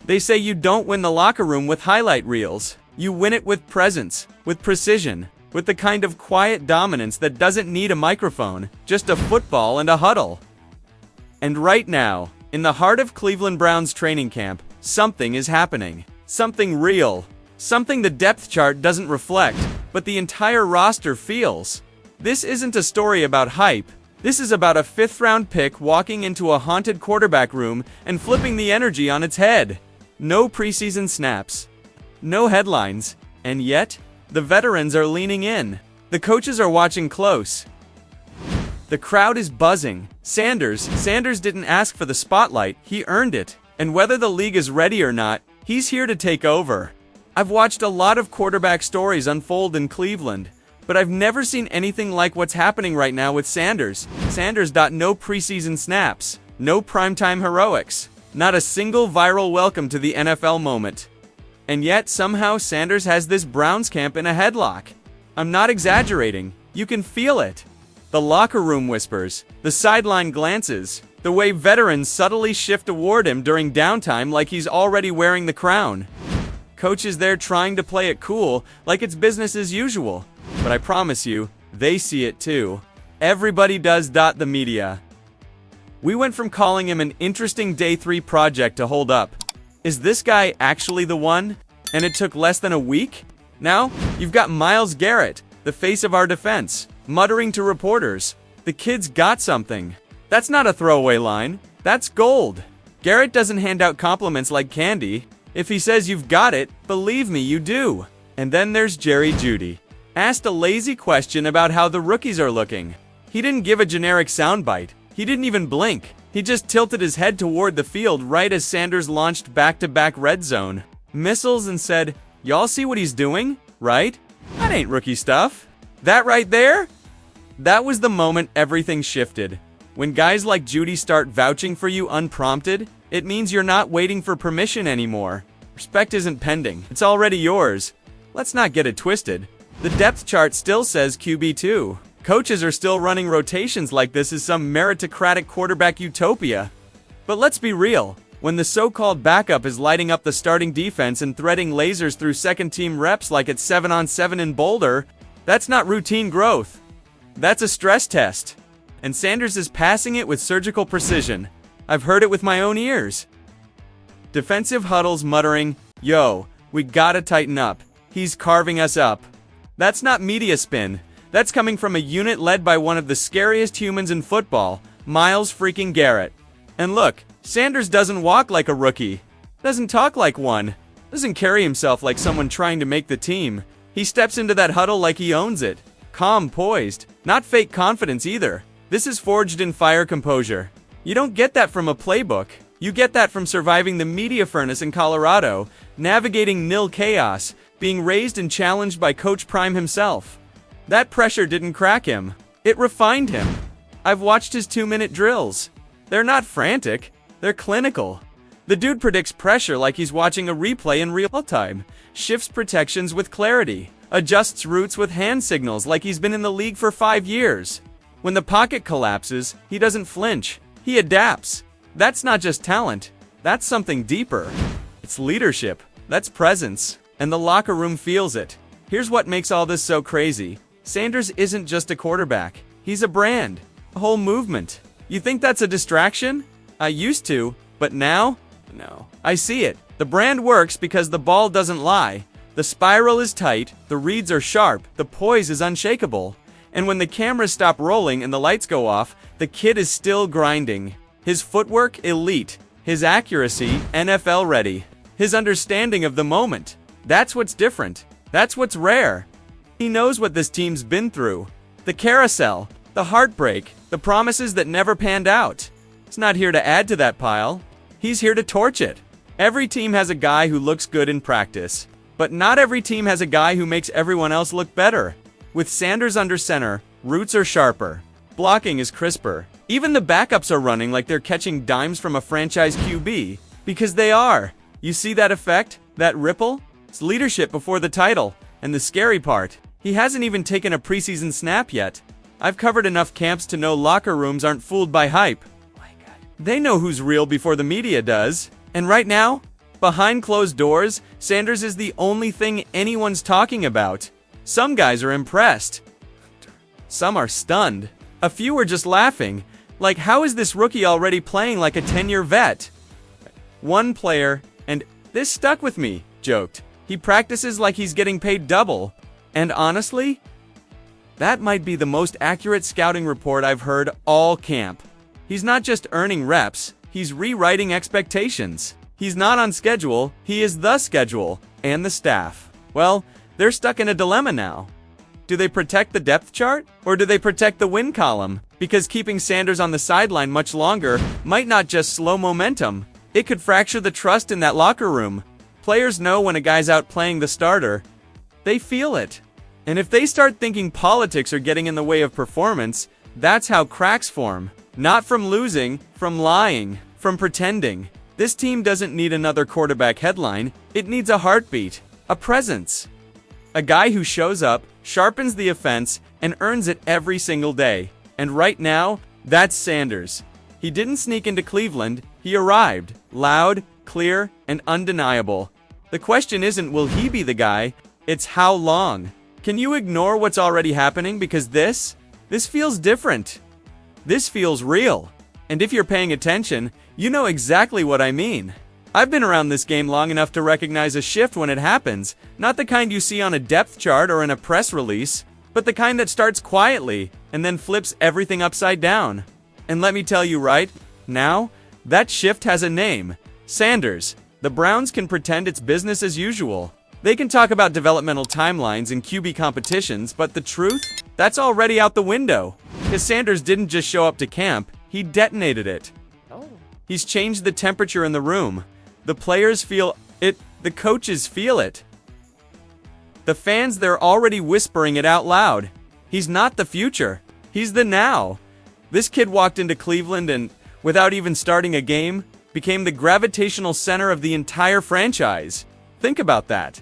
They say you don't win the locker room with highlight reels. You win it with presence, with precision, with the kind of quiet dominance that doesn't need a microphone, just a football and a huddle. And right now, in the heart of Cleveland Browns training camp, something is happening. Something real. Something the depth chart doesn't reflect, but the entire roster feels. This isn't a story about hype. This is about a 5th-round pick walking into a haunted quarterback room and flipping the energy on its head. No preseason snaps. No headlines. And yet, the veterans are leaning in. The coaches are watching close. The crowd is buzzing. Sanders didn't ask for the spotlight, he earned it. And whether the league is ready or not, he's here to take over. I've watched a lot of quarterback stories unfold in Cleveland, but I've never seen anything like what's happening right now with Sanders. No preseason snaps, no primetime heroics, not a single viral welcome to the NFL moment. And yet, somehow Sanders has this Browns camp in a headlock. I'm not exaggerating, you can feel it. The locker room whispers, the sideline glances, the way veterans subtly shift toward him during downtime like he's already wearing the crown. Coach is there trying to play it cool, like it's business as usual. But I promise you, they see it too. Everybody does. The media. We went from calling him an interesting day 3 project to hold up. Is this guy actually the one? And it took less than a week? Now, you've got Myles Garrett, the face of our defense, muttering to reporters, "The kid's got something." That's not a throwaway line. That's gold. Garrett doesn't hand out compliments like candy. If he says you've got it, believe me, you do. And then there's Jerry Jeudy. Asked a lazy question about how the rookies are looking. He didn't give a generic soundbite. He didn't even blink. He just tilted his head toward the field right as Sanders launched back-to-back red zone missiles and said, "Y'all see what he's doing, right? That ain't rookie stuff." That right there? That was the moment everything shifted. When guys like Jeudy start vouching for you unprompted, it means you're not waiting for permission anymore. Respect isn't pending. It's already yours. Let's not get it twisted. The depth chart still says QB2. Coaches are still running rotations like this is some meritocratic quarterback utopia. But let's be real. When the so-called backup is lighting up the starting defense and threading lasers through second-team reps like it's 7-on-7 in Boulder, that's not routine growth. That's a stress test. And Sanders is passing it with surgical precision. I've heard it with my own ears. Defensive huddles muttering, "Yo, we gotta tighten up. He's carving us up." That's not media spin. That's coming from a unit led by one of the scariest humans in football, Myles freaking Garrett. And look, Sanders doesn't walk like a rookie. Doesn't talk like one. Doesn't carry himself like someone trying to make the team. He steps into that huddle like he owns it. Calm, poised. Not fake confidence either. This is forged in fire composure. You don't get that from a playbook. You get that from surviving the media furnace in Colorado, navigating nil chaos, being raised and challenged by Coach Prime himself. That pressure didn't crack him. It refined him. I've watched his 2-minute drills. They're not frantic. They're clinical. The dude predicts pressure like he's watching a replay in real time, shifts protections with clarity, adjusts routes with hand signals like he's been in the league for 5 years. When the pocket collapses, he doesn't flinch. He adapts. That's not just talent. That's something deeper. It's leadership. That's presence. And the locker room feels it. Here's what makes all this so crazy. Sanders isn't just a quarterback. He's a brand. A whole movement. You think that's a distraction? I used to, but now? No. I see it. The brand works because the ball doesn't lie. The spiral is tight, the reads are sharp, the poise is unshakable. And when the cameras stop rolling and the lights go off, the kid is still grinding. His footwork, elite. His accuracy, NFL ready. His understanding of the moment. That's what's different. That's what's rare. He knows what this team's been through. The carousel, the heartbreak, the promises that never panned out. He's not here to add to that pile. He's here to torch it. Every team has a guy who looks good in practice. But not every team has a guy who makes everyone else look better. With Sanders under center, routes are sharper. Blocking is crisper. Even the backups are running like they're catching dimes from a franchise QB. Because they are. You see that effect? That ripple? It's leadership before the title. And the scary part, he hasn't even taken a preseason snap yet. I've covered enough camps to know locker rooms aren't fooled by hype. They know who's real before the media does. And right now, Behind closed doors, Sanders is the only thing anyone's talking about. Some guys are impressed. Some are stunned. A few are just laughing. Like, how is this rookie already playing like a 10-year vet? One player, and this stuck with me, joked. He practices like he's getting paid double. And honestly, that might be the most accurate scouting report I've heard all camp. He's not just earning reps, he's rewriting expectations. He's not on schedule, he is the schedule, and the staff. Well, they're stuck in a dilemma now. Do they protect the depth chart, or do they protect the win column? Because keeping Sanders on the sideline much longer might not just slow momentum, it could fracture the trust in that locker room. Players know when a guy's out playing the starter. They feel it. And if they start thinking politics are getting in the way of performance, that's how cracks form. Not from losing, from lying, from pretending. This team doesn't need another quarterback headline, it needs a heartbeat, a presence. A guy who shows up, sharpens the offense, and earns it every single day. And right now, that's Sanders. He didn't sneak into Cleveland, he arrived, loud, clear, and undeniable. The question isn't will he be the guy, it's how long. Can you ignore what's already happening because this feels different. This feels real. And if you're paying attention, you know exactly what I mean. I've been around this game long enough to recognize a shift when it happens, not the kind you see on a depth chart or in a press release, but the kind that starts quietly and then flips everything upside down. And let me tell you right now, that shift has a name. Sanders. The Browns can pretend it's business as usual. They can talk about developmental timelines and QB competitions, but the truth? That's already out the window. Because Sanders didn't just show up to camp, he detonated it. He's changed the temperature in the room. The players feel it, the coaches feel it. The fans, they're already whispering it out loud. He's not the future, he's the now. This kid walked into Cleveland and, without even starting a game, became the gravitational center of the entire franchise. Think about that.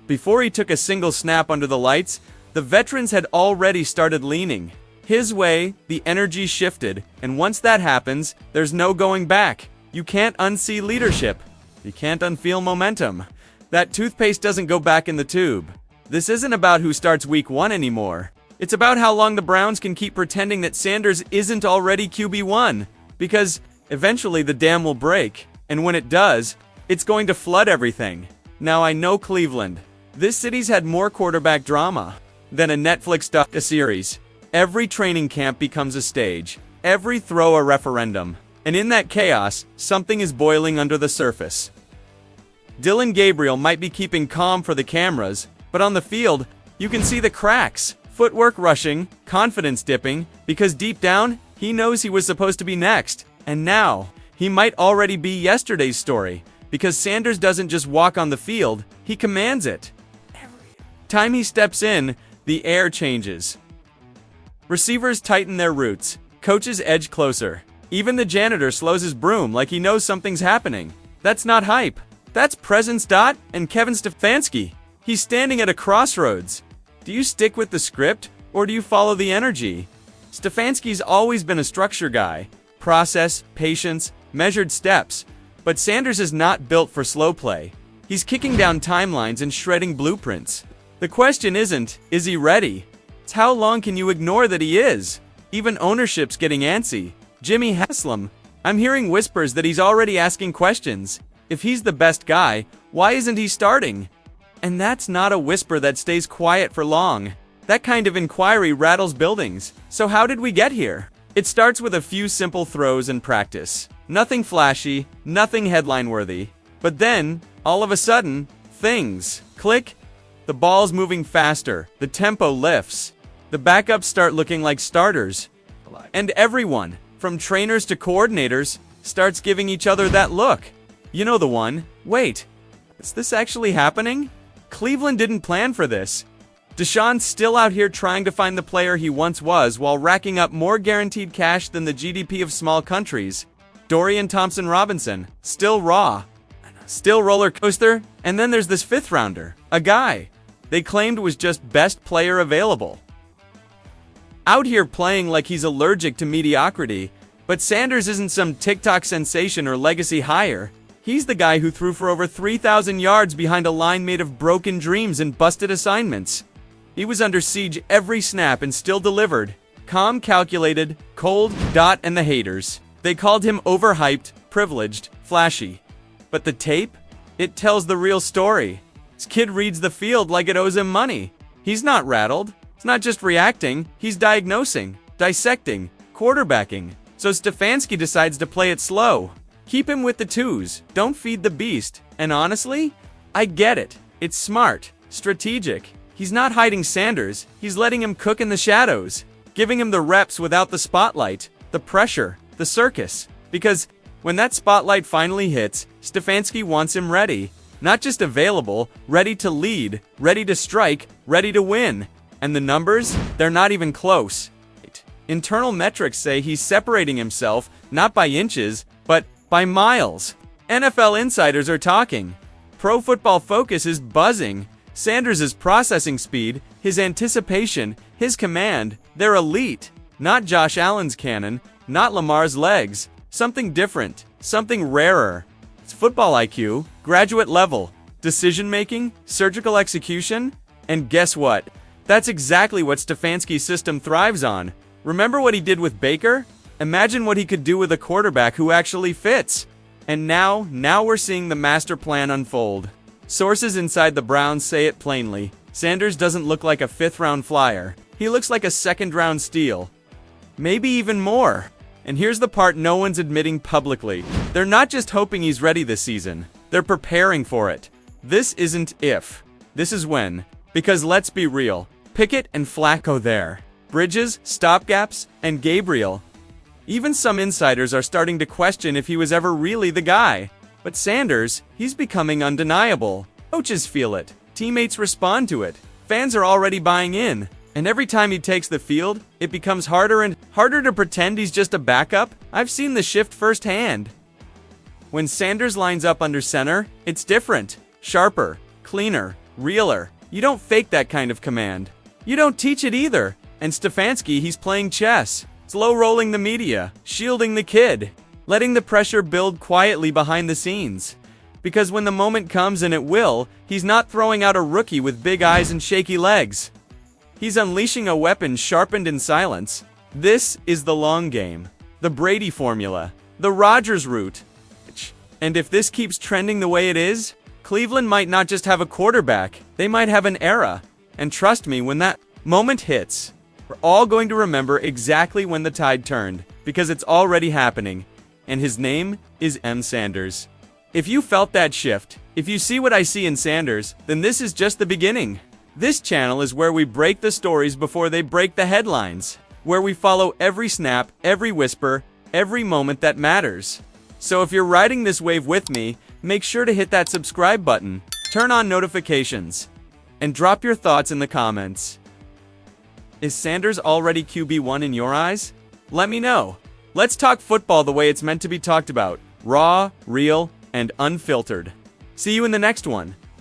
Before he took a single snap under the lights, the veterans had already started leaning. His way, the energy shifted, and once that happens, there's no going back. You can't unsee leadership. You can't unfeel momentum. That toothpaste doesn't go back in the tube. This isn't about who starts week 1 anymore. It's about how long the Browns can keep pretending that Sanders isn't already QB1. Because eventually the dam will break, and when it does, it's going to flood everything. Now I know Cleveland. This city's had more quarterback drama than a Netflix docu-series. Every training camp becomes a stage. Every throw a referendum. And in that chaos, something is boiling under the surface. Dylan Gabriel might be keeping calm for the cameras, but on the field, you can see the cracks. Footwork rushing, confidence dipping, because deep down, he knows he was supposed to be next. And now, he might already be yesterday's story, because Sanders doesn't just walk on the field, he commands it. Every time he steps in, the air changes. Receivers tighten their roots, coaches edge closer. Even the janitor slows his broom like he knows something's happening. That's not hype. That's presence. And Kevin Stefanski. He's standing at a crossroads. Do you stick with the script, or do you follow the energy? Stefanski's always been a structure guy. Process, patience, measured steps. But Sanders is not built for slow play. He's kicking down timelines and shredding blueprints. The question isn't, is he ready? It's how long can you ignore that he is? Even ownership's getting antsy. Jimmy Haslam, I'm hearing whispers that he's already asking questions. If he's the best guy, why isn't he starting? And that's not a whisper that stays quiet for long. That kind of inquiry rattles buildings. So how did we get here? It starts with a few simple throws in practice. Nothing flashy, nothing headline-worthy. But then, all of a sudden, things click. The ball's moving faster, the tempo lifts. The backups start looking like starters. And everyone, from trainers to coordinators, starts giving each other that look. You know the one. Wait, is this actually happening? Cleveland didn't plan for this. Deshaun's still out here trying to find the player he once was while racking up more guaranteed cash than the GDP of small countries. Dorian Thompson-Robinson, still raw, still roller coaster, and then there's this 5th rounder, a guy they claimed was just best player available. Out here playing like he's allergic to mediocrity, but Sanders isn't some TikTok sensation or legacy hire. He's the guy who threw for over 3,000 yards behind a line made of broken dreams and busted assignments. He was under siege every snap and still delivered. Calm, calculated, cold, and the haters. They called him overhyped, privileged, flashy. But the tape? It tells the real story. This kid reads the field like it owes him money. He's not rattled. It's not just reacting. He's diagnosing, dissecting, quarterbacking. So Stefanski decides to play it slow. Keep him with the twos. Don't feed the beast. And honestly, I get it. It's smart, strategic. He's not hiding Sanders. He's letting him cook in the shadows, giving him the reps without the spotlight, the pressure, the circus. Because when that spotlight finally hits, Stefanski wants him ready. Not just available, ready to lead, ready to strike, ready to win. And the numbers? They're not even close. Internal metrics say he's separating himself, not by inches, but by miles. NFL insiders are talking. Pro Football Focus is buzzing. Sanders' processing speed, his anticipation, his command, they're elite. Not Josh Allen's cannon, not Lamar's legs. Something different, something rarer. It's football IQ, graduate level, decision-making, surgical execution, and guess what? That's exactly what Stefanski's system thrives on. Remember what he did with Baker? Imagine what he could do with a quarterback who actually fits. And now we're seeing the master plan unfold. Sources inside the Browns say it plainly. Sanders doesn't look like a fifth-round flyer. He looks like a second-round steal. Maybe even more. And here's the part no one's admitting publicly. They're not just hoping he's ready this season. They're preparing for it. This isn't if. This is when. Because let's be real. Pickett and Flacco there. Bridges, stopgaps, and Gabriel. Even some insiders are starting to question if he was ever really the guy. But Sanders, he's becoming undeniable. Coaches feel it. Teammates respond to it. Fans are already buying in. And every time he takes the field, it becomes harder and harder to pretend he's just a backup. I've seen the shift firsthand. When Sanders lines up under center, it's different. Sharper, cleaner, realer. You don't fake that kind of command. You don't teach it either. And Stefanski, he's playing chess. Slow-rolling the media, shielding the kid, letting the pressure build quietly behind the scenes. Because when the moment comes, and it will, he's not throwing out a rookie with big eyes and shaky legs. He's unleashing a weapon sharpened in silence. This is the long game. The Brady formula. The Rodgers route. And if this keeps trending the way it is, Cleveland might not just have a quarterback, they might have an era. And trust me, when that moment hits, we're all going to remember exactly when the tide turned, because it's already happening. And his name is M. Sanders. If you felt that shift, if you see what I see in Sanders, then this is just the beginning. This channel is where we break the stories before they break the headlines, where we follow every snap, every whisper, every moment that matters. So if you're riding this wave with me, make sure to hit that subscribe button, turn on notifications, and drop your thoughts in the comments. Is Sanders already QB1 in your eyes? Let me know. Let's talk football the way it's meant to be talked about. Raw, real, and unfiltered. See you in the next one.